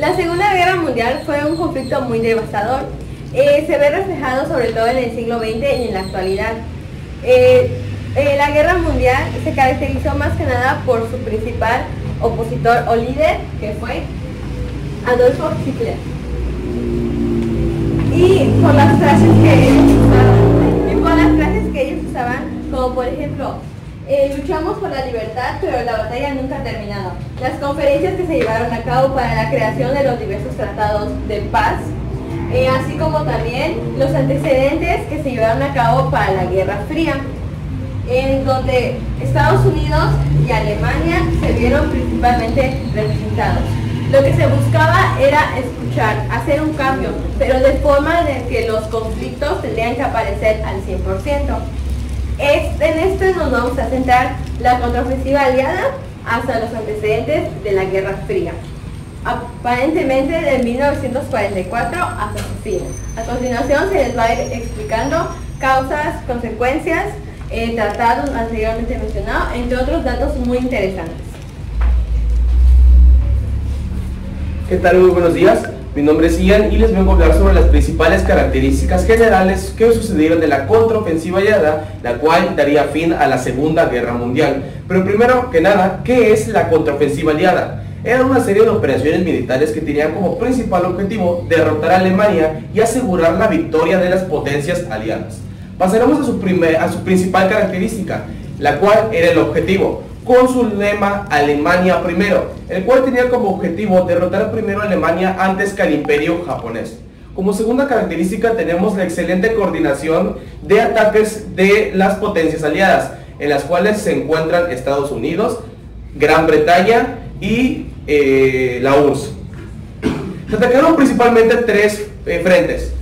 La Segunda Guerra Mundial fue un conflicto muy devastador. Se ve reflejado sobre todo en el siglo XX y en la actualidad. La Guerra Mundial se caracterizó más que nada por su principal opositor o líder, que fue Adolfo Hitler. Y por las frases que ellos usaban, como por ejemplo, luchamos por la libertad, pero la batalla nunca ha terminado. Las conferencias que se llevaron a cabo para la creación de los diversos tratados de paz, así como también los antecedentes que se llevaron a cabo para la Guerra Fría, en donde Estados Unidos y Alemania se vieron principalmente representados. Lo que se buscaba era escuchar, hacer un cambio, pero de forma de que los conflictos tendrían que aparecer al 100%. En esto nos vamos a centrar la contraofensiva aliada hasta los antecedentes de la Guerra Fría, aparentemente de 1944 hasta su fin. A continuación se les va a ir explicando causas, consecuencias, tratados anteriormente mencionados, entre otros datos muy interesantes. ¿Qué tal? Muy buenos días. Mi nombre es Ian y les vengo a hablar sobre las principales características generales que sucedieron de la contraofensiva aliada, la cual daría fin a la Segunda Guerra Mundial. Pero primero que nada, ¿qué es la contraofensiva aliada? Era una serie de operaciones militares que tenían como principal objetivo derrotar a Alemania y asegurar la victoria de las potencias aliadas. Pasaremos a su principal característica, la cual era el objetivo, con su lema Alemania primero, el cual tenía como objetivo derrotar primero a Alemania antes que al imperio japonés. Como segunda característica tenemos la excelente coordinación de ataques de las potencias aliadas, en las cuales se encuentran Estados Unidos, Gran Bretaña y la URSS. Se atacaron principalmente tres frentes.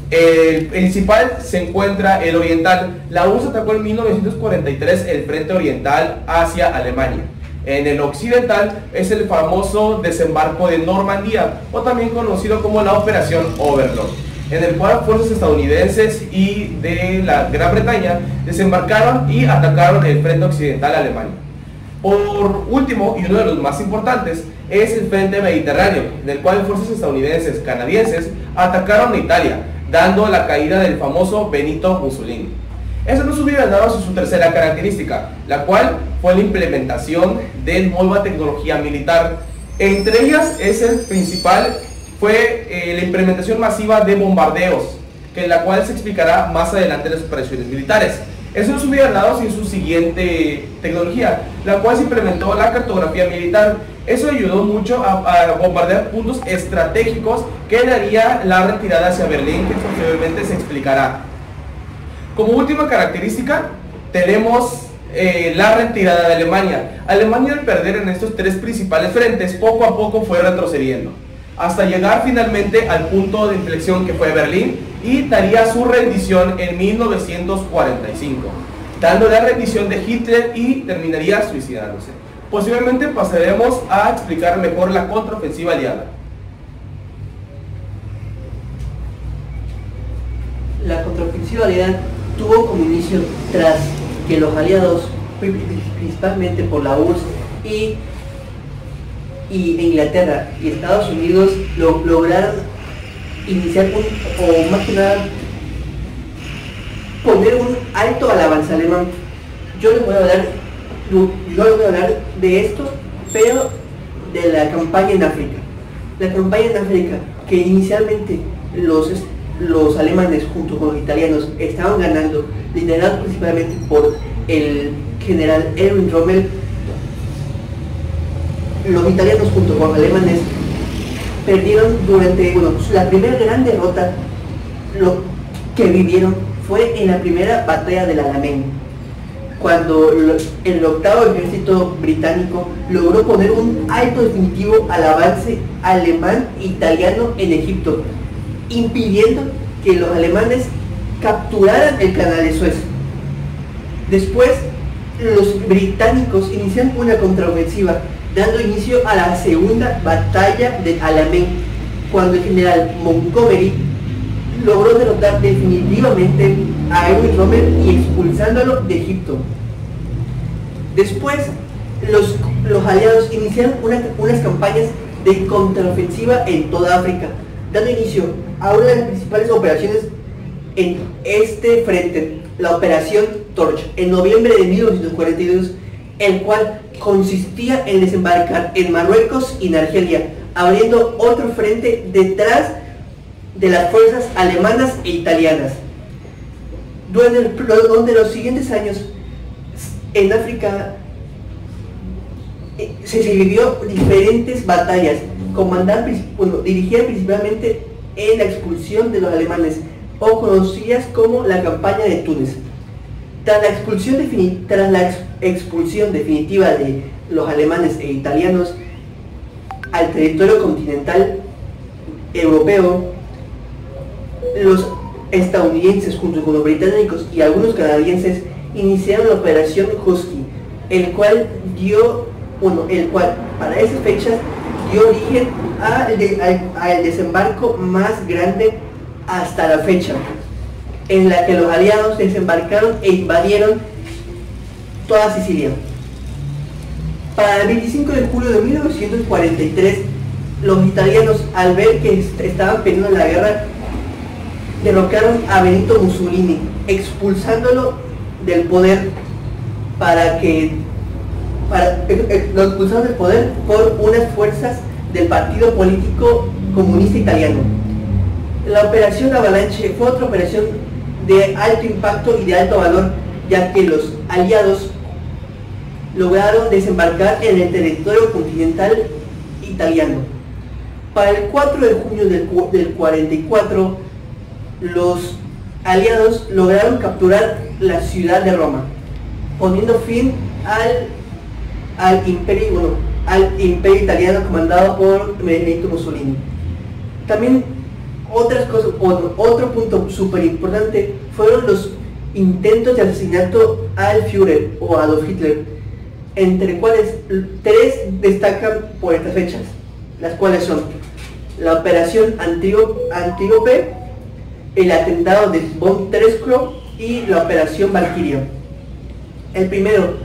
El principal se encuentra el oriental. La URSS atacó en 1943 el frente oriental hacia Alemania. En el occidental es el famoso desembarco de Normandía, o también conocido como la Operación Overlord, en el cual fuerzas estadounidenses y de la Gran Bretaña desembarcaron y atacaron el frente occidenal a Alemania. Por último, y uno de los más importantes, es el frente mediterráneo, en el cual fuerzas estadounidenses, canadienses atacaron a Italia, dando la caída del famoso Benito Mussolini. Eso nos hubiera dado su tercera característica, la cual fue la implementación de nueva tecnología militar. Entre ellas es el principal, fue la implementación masiva de bombardeos, en la cual se explicará más adelante en las operaciones militares. Eso nos hubiera dado sin su siguiente tecnología, la cual se implementó la cartografía militar. Eso ayudó mucho a bombardear puntos estratégicos que daría la retirada hacia Berlín, que posteriormente se explicará. Como última característica tenemos la retirada de Alemania. Alemania, al perder en estos tres principales frentes, poco a poco fue retrocediendo, hasta llegar finalmente al punto de inflexión que fue Berlín, y daría su rendición en 1945, dando la rendición de Hitler y terminaría suicidándose. Posiblemente pasaremos a explicar mejor la contraofensiva aliada. La contraofensiva aliada tuvo como inicio tras que los aliados, principalmente por la URSS y Inglaterra y Estados Unidos, lograron iniciar o más que nada poner un alto al avance alemán. Yo les voy a hablar de esto, pero de la campaña en África. La campaña en África, que inicialmente los alemanes junto con los italianos estaban ganando, liderados principalmente por el general Erwin Rommel. Los italianos junto con los alemanes perdieron durante la primera gran derrota. Lo que vivieron fue en la primera batalla del Alamein, cuando el octavo ejército británico logró poner un alto definitivo al avance alemán e italiano en Egipto, impidiendo que los alemanes capturaran el canal de Suez. Después, los británicos inician una contraofensiva, dando inicio a la segunda batalla de Alamein, cuando el general Montgomery logró derrotar definitivamente a Erwin Rommel y expulsándolo de Egipto. Después, los aliados iniciaron unas campañas de contraofensiva en toda África, dando inicio a una de las principales operaciones en este frente, la Operación Torch, en noviembre de 1942, el cual consistía en desembarcar en Marruecos y en Argelia, abriendo otro frente detrás de las fuerzas alemanas e italianas. Durante los siguientes años en África se vivió diferentes batallas, dirigidas principalmente en la expulsión de los alemanes, o conocidas como la campaña de Túnez. Tras la expulsión definitiva de los alemanes e italianos al territorio continental europeo, los estadounidenses junto con los británicos y algunos canadienses iniciaron la Operación Husky, el cual para esas fechas dio origen al desembarco más grande hasta la fecha, en la que los aliados desembarcaron e invadieron toda Sicilia. Para el 25 de julio de 1943, los italianos, al ver que estaban perdiendo la guerra, derrocaron a Benito Mussolini, expulsándolo del poder lo expulsaron del poder por unas fuerzas del Partido Político Comunista Italiano. La Operación Avalanche fue otra operación de alto impacto y de alto valor, ya que los aliados lograron desembarcar en el territorio continental italiano. Para el 4 de junio del 44, los aliados lograron capturar la ciudad de Roma, poniendo fin al imperio italiano comandado por Benito Mussolini. También otro punto súper importante fueron los intentos de asesinato al Führer o Adolf Hitler, entre cuales tres destacan por estas fechas, las cuales son la Operación Antíope, el atentado de von Tresckow y la Operación Valkyria. El primero,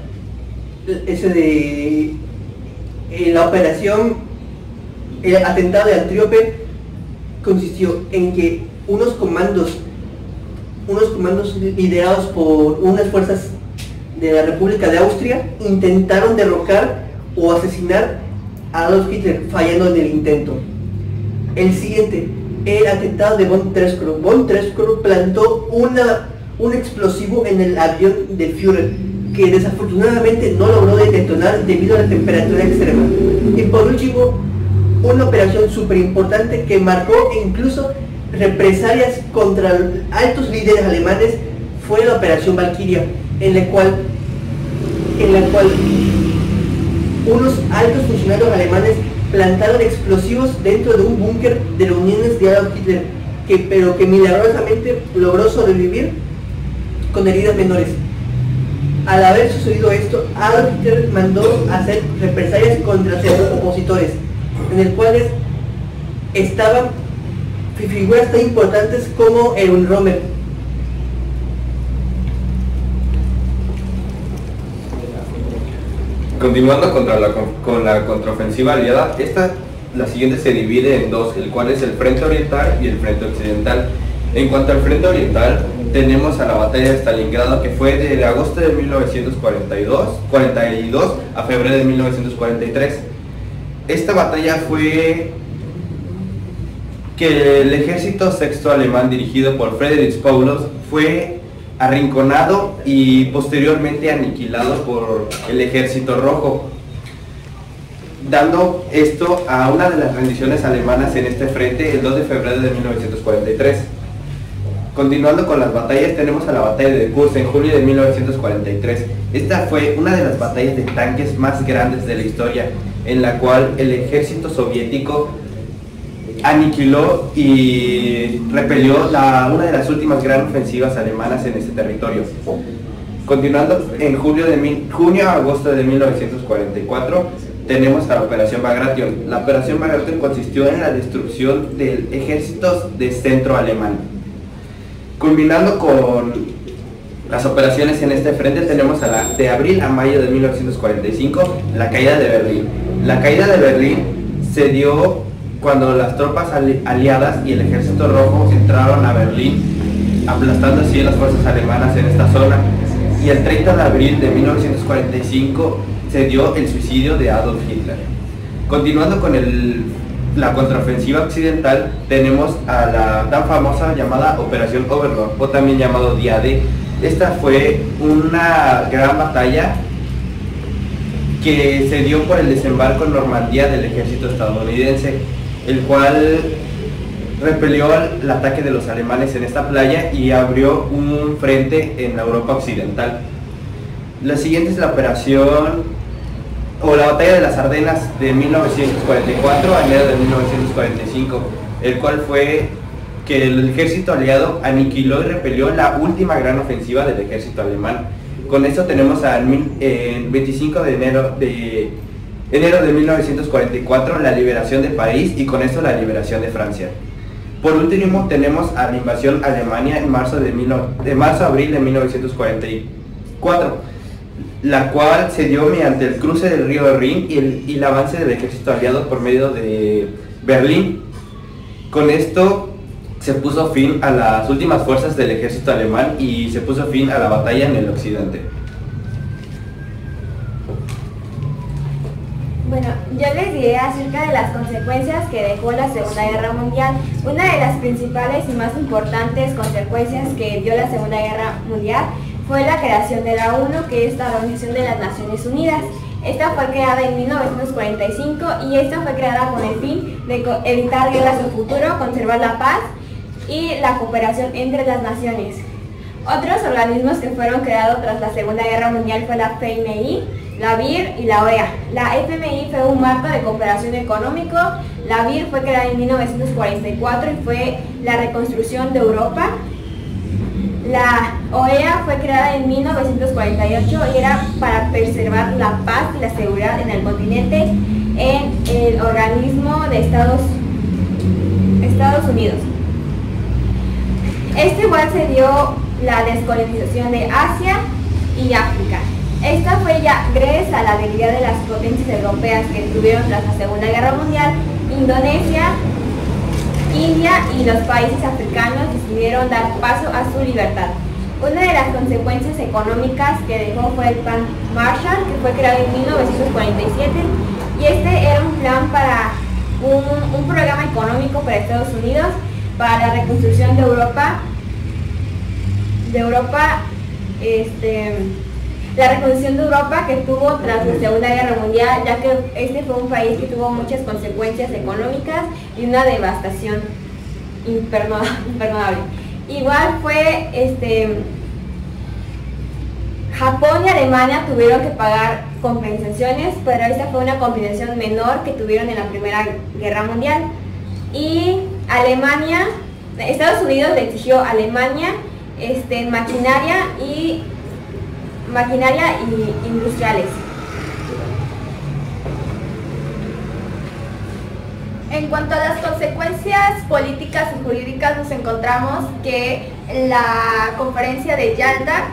el atentado de Antíope, consistió en que unos comandos liderados por unas fuerzas de la República de Austria intentaron derrocar o asesinar a Adolf Hitler, fallando en el intento. El siguiente, el atentado de von Tresckow. Von Tresckow plantó un explosivo en el avión del Führer, que desafortunadamente no logró detonar debido a la temperatura extrema. Y por último, una operación súper importante que marcó incluso represalias contra altos líderes alemanes fue la Operación Valkyria, en la cual unos altos funcionarios alemanes plantaron explosivos dentro de un búnker de reuniones de Adolf Hitler, pero que milagrosamente logró sobrevivir con heridas menores. Al haber sucedido esto, Adolf Hitler mandó hacer represalias contra sus opositores, en el cuales estaban figuras tan importantes como Erwin Rommel. Continuando con la contraofensiva aliada, la siguiente se divide en dos, el cual es el Frente Oriental y el Frente Occidental. En cuanto al Frente Oriental, tenemos a la batalla de Stalingrado, que fue de agosto de 1942 a febrero de 1943. Esta batalla fue que el ejército sexto alemán, dirigido por Friedrich Paulos, fue arrinconado y posteriormente aniquilado por el ejército rojo, dando esto a una de las rendiciones alemanas en este frente el 2 de febrero de 1943. Continuando con las batallas, tenemos a la batalla de Kursk en julio de 1943. Esta fue una de las batallas de tanques más grandes de la historia, en la cual el ejército soviético aniquiló y repelió una de las últimas grandes ofensivas alemanas en este territorio. Continuando, en junio a agosto de 1944 tenemos a la Operación Bagration. La Operación Bagration consistió en la destrucción del ejército de centro alemán. Culminando con las operaciones en este frente, tenemos de abril a mayo de 1945 la caída de Berlín. La caída de Berlín se dio cuando las tropas aliadas y el ejército rojo entraron a Berlín, aplastando así a las fuerzas alemanas en esta zona. Y el 30 de abril de 1945 se dio el suicidio de Adolf Hitler. Continuando con la contraofensiva occidental, tenemos a la tan famosa llamada Operación Overlord, o también llamado Día D. Esta fue una gran batalla que se dio por el desembarco en Normandía del ejército estadounidense, el cual repelió el ataque de los alemanes en esta playa y abrió un frente en la Europa occidental. La siguiente es la operación o la batalla de las Ardenas de 1944 a enero de 1945, el cual fue que el ejército aliado aniquiló y repelió la última gran ofensiva del ejército alemán. Con esto tenemos el 25 de enero de 1944 la liberación de París y con esto la liberación de Francia. Por último tenemos a la invasión a Alemania en marzo-abril de 1944, la cual se dio mediante el cruce del río Rin y el avance del ejército aliado por medio de Berlín. Con esto se puso fin a las últimas fuerzas del ejército alemán y se puso fin a la batalla en el occidente. Bueno, yo les diré acerca de las consecuencias que dejó la Segunda Guerra Mundial. Una de las principales y más importantes consecuencias que dio la Segunda Guerra Mundial fue la creación de la ONU, que es la Organización de las Naciones Unidas. Esta fue creada en 1945 y esta fue creada con el fin de evitar guerras en el futuro, conservar la paz y la cooperación entre las naciones. Otros organismos que fueron creados tras la Segunda Guerra Mundial fue la FMI, la BIR y la OEA. La FMI fue un marco de cooperación económico, la BIR fue creada en 1944 y fue la reconstrucción de Europa. La OEA fue creada en 1948 y era para preservar la paz y la seguridad en el continente en el organismo de Estados Unidos. Este igual se dio la descolonización de Asia y África. Esta fue ya gracias a la debilidad de las potencias europeas que tuvieron tras la Segunda Guerra Mundial. Indonesia, India y los países africanos decidieron dar paso a su libertad. Una de las consecuencias económicas que dejó fue el Plan Marshall, que fue creado en 1947, y este era un plan para un programa económico para Estados Unidos para la reconstrucción de Europa, la reconstrucción de Europa que tuvo tras la Segunda Guerra Mundial, ya que este fue un país que tuvo muchas consecuencias económicas y una devastación imperdonable. Igual fue Japón y Alemania tuvieron que pagar compensaciones, pero esta fue una compensación menor que tuvieron en la Primera Guerra Mundial. Y Estados Unidos le exigió a Alemania maquinaria y industriales. En cuanto a las consecuencias políticas y jurídicas, nos encontramos que la conferencia de Yalta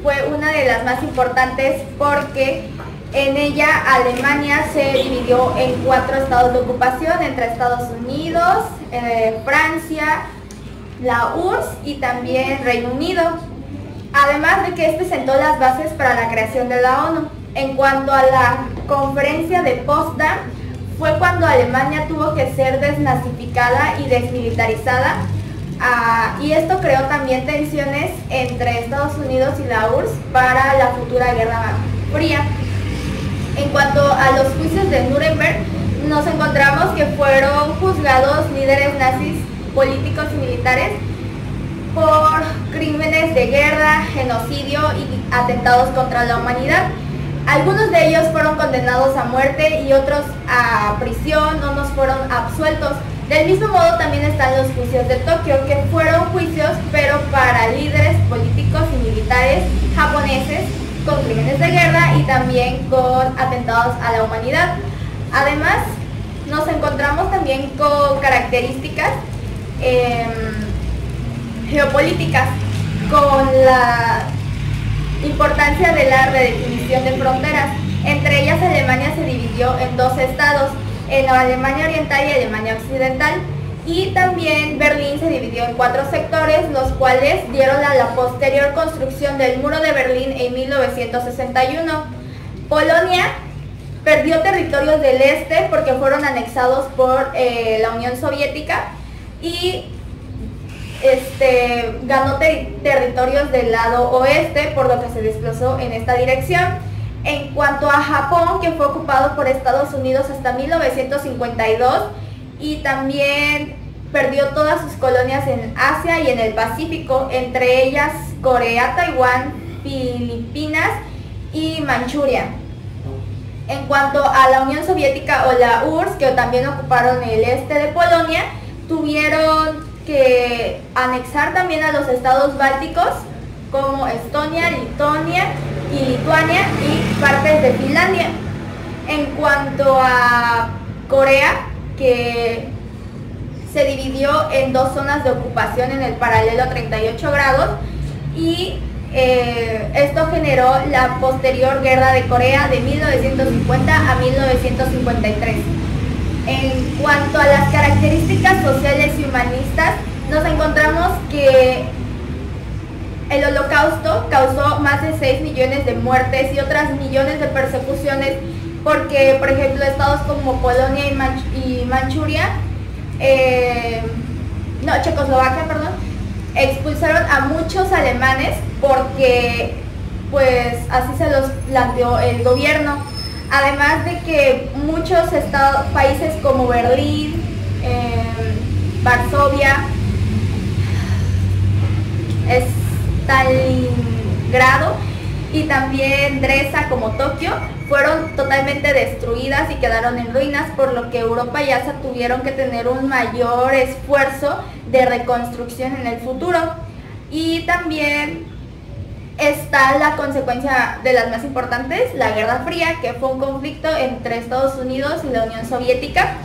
fue una de las más importantes porque en ella Alemania se dividió en 4 estados de ocupación entre Estados Unidos, Francia, la URSS y también Reino Unido. Además de que este sentó las bases para la creación de la ONU. En cuanto a la conferencia de Potsdam, fue cuando Alemania tuvo que ser desnazificada y desmilitarizada, y esto creó también tensiones entre Estados Unidos y la URSS para la futura Guerra Fría. En cuanto a los juicios de Nuremberg, nos encontramos que fueron juzgados líderes nazis, políticos y militares por crímenes de guerra, genocidio y atentados contra la humanidad. Algunos de ellos fueron condenados a muerte y otros a prisión, unos fueron absueltos. Del mismo modo también están los juicios de Tokio, que fueron juicios pero para líderes políticos y militares japoneses con crímenes de guerra y también con atentados a la humanidad. Además, nos encontramos también con características geopolíticas, con la importancia de la redefinición de fronteras. Entre ellas, Alemania se dividió en 2 estados. en Alemania Oriental y Alemania Occidental. Y también Berlín se dividió en 4 sectores, los cuales dieron a la posterior construcción del muro de Berlín en 1961. Polonia perdió territorios del este porque fueron anexados por la Unión Soviética y ganó territorios del lado oeste, por lo que se desplazó en esta dirección. En cuanto a Japón, que fue ocupado por Estados Unidos hasta 1952 y también perdió todas sus colonias en Asia y en el Pacífico, entre ellas Corea, Taiwán, Filipinas y Manchuria. En cuanto a la Unión Soviética o la URSS, que también ocuparon el este de Polonia, tuvieron que anexar también a los estados bálticos como Estonia, Lituania y partes de Finlandia. En cuanto a Corea, que se dividió en 2 zonas de ocupación en el paralelo 38 grados y esto generó la posterior guerra de Corea de 1950 a 1953. En cuanto a las características sociales y humanistas, nos encontramos que el Holocausto causó más de 6 millones de muertes y otras millones de persecuciones porque, por ejemplo, estados como Polonia y Manchuria, Checoslovaquia, perdón, expulsaron a muchos alemanes porque pues así se los planteó el gobierno. Además de que muchos países como Berlín, Varsovia, Stalingrado y también Dresda como Tokio fueron totalmente destruidas y quedaron en ruinas, por lo que Europa y Asia tuvieron que tener un mayor esfuerzo de reconstrucción en el futuro. Y también está la consecuencia de las más importantes, la Guerra Fría, que fue un conflicto entre Estados Unidos y la Unión Soviética,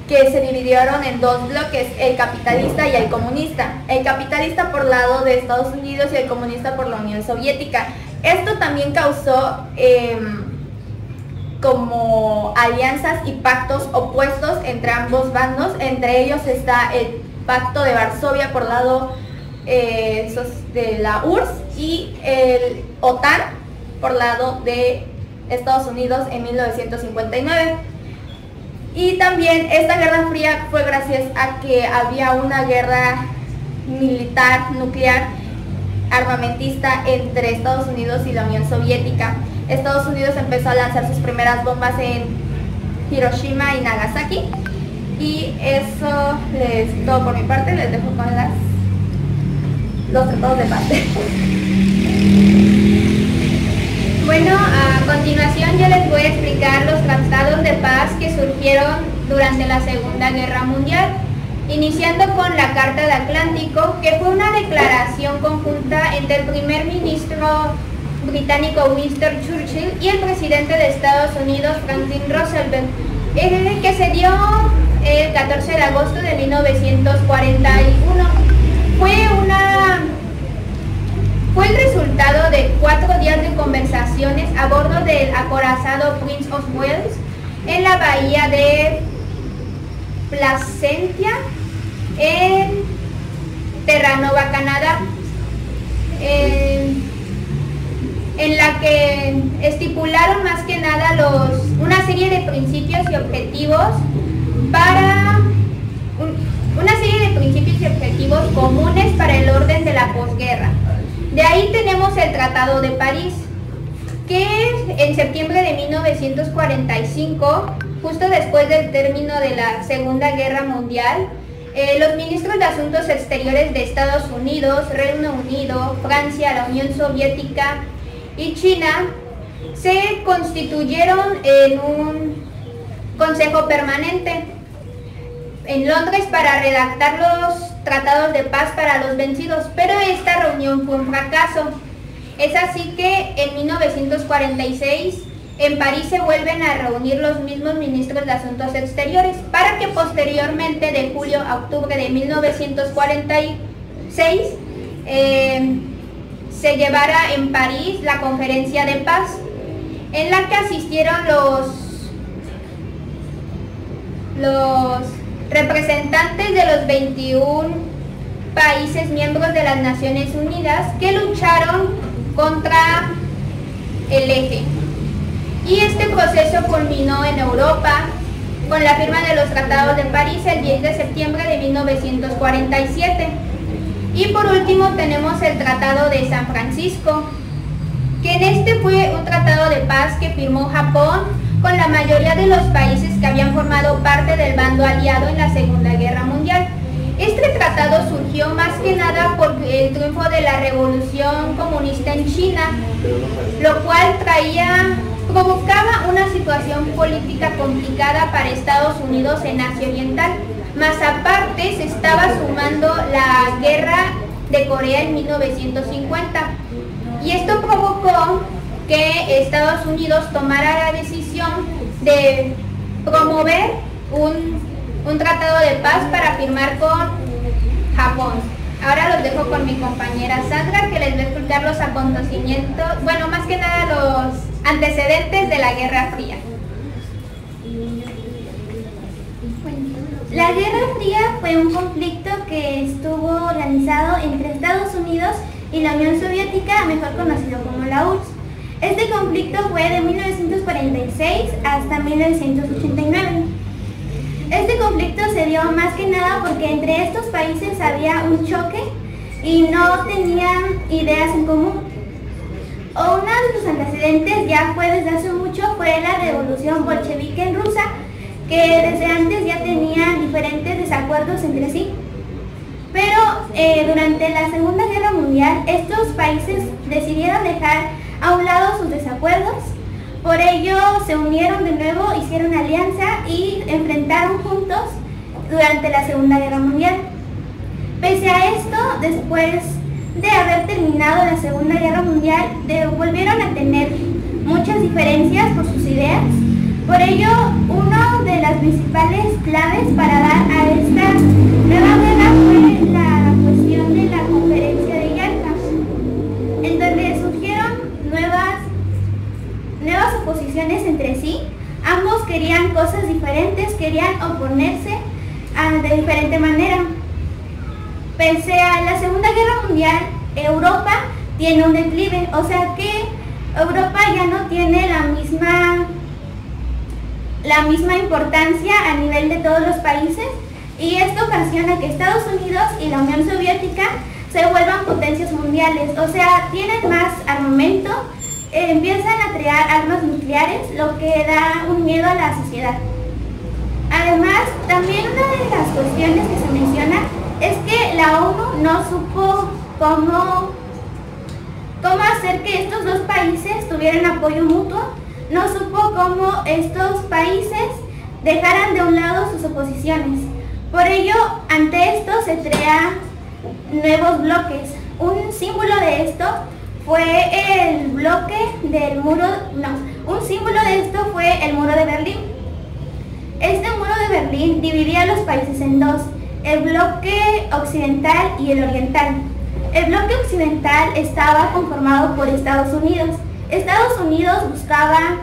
que se dividieron en 2 bloques, el capitalista y el comunista. El capitalista por lado de Estados Unidos y el comunista por la Unión Soviética. Esto también causó como alianzas y pactos opuestos entre ambos bandos. Entre ellos está el Pacto de Varsovia por lado de la URSS y el OTAN por lado de Estados Unidos en 1959. Y también esta Guerra Fría fue gracias a que había una guerra militar, nuclear, armamentista entre Estados Unidos y la Unión Soviética. Estados Unidos empezó a lanzar sus primeras bombas en Hiroshima y Nagasaki. Y eso es todo por mi parte, les dejo con los tratados de paz. Bueno, a continuación yo les voy a explicar los tratados de paz que surgieron durante la Segunda Guerra Mundial, iniciando con la Carta de Atlántico, que fue una declaración conjunta entre el primer ministro británico Winston Churchill y el presidente de Estados Unidos Franklin Roosevelt, que se dio el 14 de agosto de 1941. Fue el resultado de 4 días de conversaciones a bordo del acorazado Prince of Wales en la bahía de Placentia, en Terranova, Canadá, en la que estipularon más que nada una serie de principios y objetivos comunes para el orden de la posguerra. De ahí tenemos el Tratado de París, que en septiembre de 1945, justo después del término de la Segunda Guerra Mundial, los ministros de Asuntos Exteriores de Estados Unidos, Reino Unido, Francia, la Unión Soviética y China se constituyeron en un consejo permanente en Londres para redactar los tratados de paz para los vencidos, pero esta reunión fue un fracaso. Es así que en 1946 en París se vuelven a reunir los mismos ministros de Asuntos Exteriores para que posteriormente, de julio a octubre de 1946, se llevara en París la conferencia de paz, en la que asistieron los representantes de los 21 países miembros de las Naciones Unidas que lucharon contra el eje. Y este proceso culminó en Europa con la firma de los Tratados de París el 10 de septiembre de 1947. Y por último tenemos el Tratado de San Francisco, que en este fue un tratado de paz que firmó Japón con la mayoría de los países que habían formado parte del bando aliado en la Segunda Guerra Mundial. Este tratado surgió más que nada por el triunfo de la Revolución Comunista en China, lo cual provocaba una situación política complicada para Estados Unidos en Asia Oriental. Más aparte se estaba sumando la guerra de Corea en 1950 y esto provocó que Estados Unidos tomara la decisión de promover un tratado de paz para firmar con Japón. Ahora los dejo con mi compañera Sandra, que les va a explicar los acontecimientos, bueno, más que nada los antecedentes de la Guerra Fría. La Guerra Fría fue un conflicto que estuvo organizado entre Estados Unidos y la Unión Soviética, mejor conocido como la URSS. Este conflicto fue de 1946 hasta 1989. Este conflicto se dio más que nada porque entre estos países había un choque y no tenían ideas en común. Uno de sus antecedentes ya fue desde hace mucho, fue la revolución bolchevique en Rusia, que desde antes ya tenían diferentes desacuerdos entre sí. Pero durante la Segunda Guerra Mundial estos países decidieron dejar a un lado sus desacuerdos. Por ello se unieron de nuevo, hicieron alianza y enfrentaron juntos durante la Segunda Guerra Mundial. Pese a esto, después de haber terminado la Segunda Guerra Mundial, volvieron a tener muchas diferencias por sus ideas. Por ello, una de las principales claves para dar a esta nueva guerra fue la cuestión de la Conferencia de Yalta, en donde surgieron nuevas oposiciones entre sí. Ambos querían cosas diferentes, querían oponerse de diferente manera. Pese a la Segunda Guerra Mundial, Europa tiene un declive, o sea que Europa ya no tiene la misma importancia a nivel de todos los países, y esto ocasiona que Estados Unidos y la Unión Soviética se vuelvan potencias mundiales, o sea, tienen más armamento, empiezan a crear armas nucleares, lo que da un miedo a la sociedad. Además, también una de las cuestiones que se menciona es que la ONU no supo cómo hacer que estos dos países tuvieran apoyo mutuo, no supo cómo estos países dejaran de un lado sus oposiciones. Por ello, ante esto se crean nuevos bloques. Un símbolo de esto fue el bloque del muro, un símbolo de esto fue el muro de Berlín. Este muro de Berlín dividía a los países en dos, el bloque occidental y el oriental. El bloque occidental estaba conformado por Estados Unidos. Estados Unidos buscaba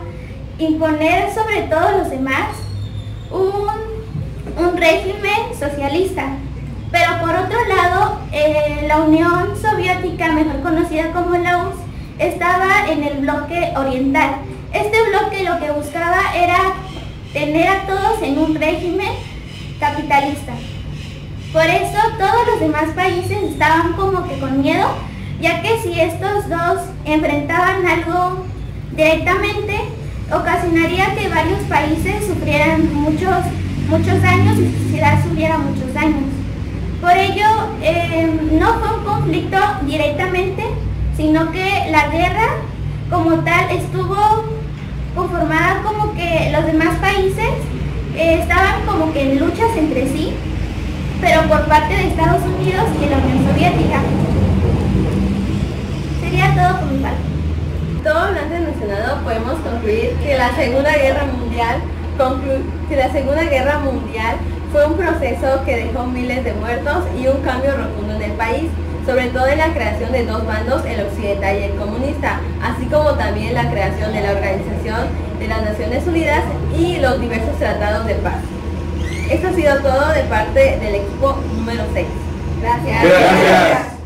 imponer sobre todos los demás un régimen socialista. Pero por otro lado, la Unión Soviética, mejor conocida como la URSS, estaba en el bloque oriental. Este bloque lo que buscaba era tener a todos en un régimen capitalista. Por eso todos los demás países estaban como que con miedo, ya que si estos dos enfrentaban algo directamente, ocasionaría que varios países sufrieran muchos daños y su sociedad sufriera muchos daños. Por ello, no fue un conflicto directamente, sino que la guerra como tal estuvo conformada como que los demás países estaban como que en luchas entre sí, pero por parte de Estados Unidos y de la Unión Soviética. Sería todo por mi parte. Todo lo antes mencionado podemos concluir que la Segunda Guerra Mundial fue un proceso que dejó miles de muertos y un cambio rotundo en el país, sobre todo en la creación de dos bandos, el occidental y el comunista, así como también la creación de la Organización de las Naciones Unidas y los diversos tratados de paz. Esto ha sido todo de parte del equipo número 6. Gracias. Gracias.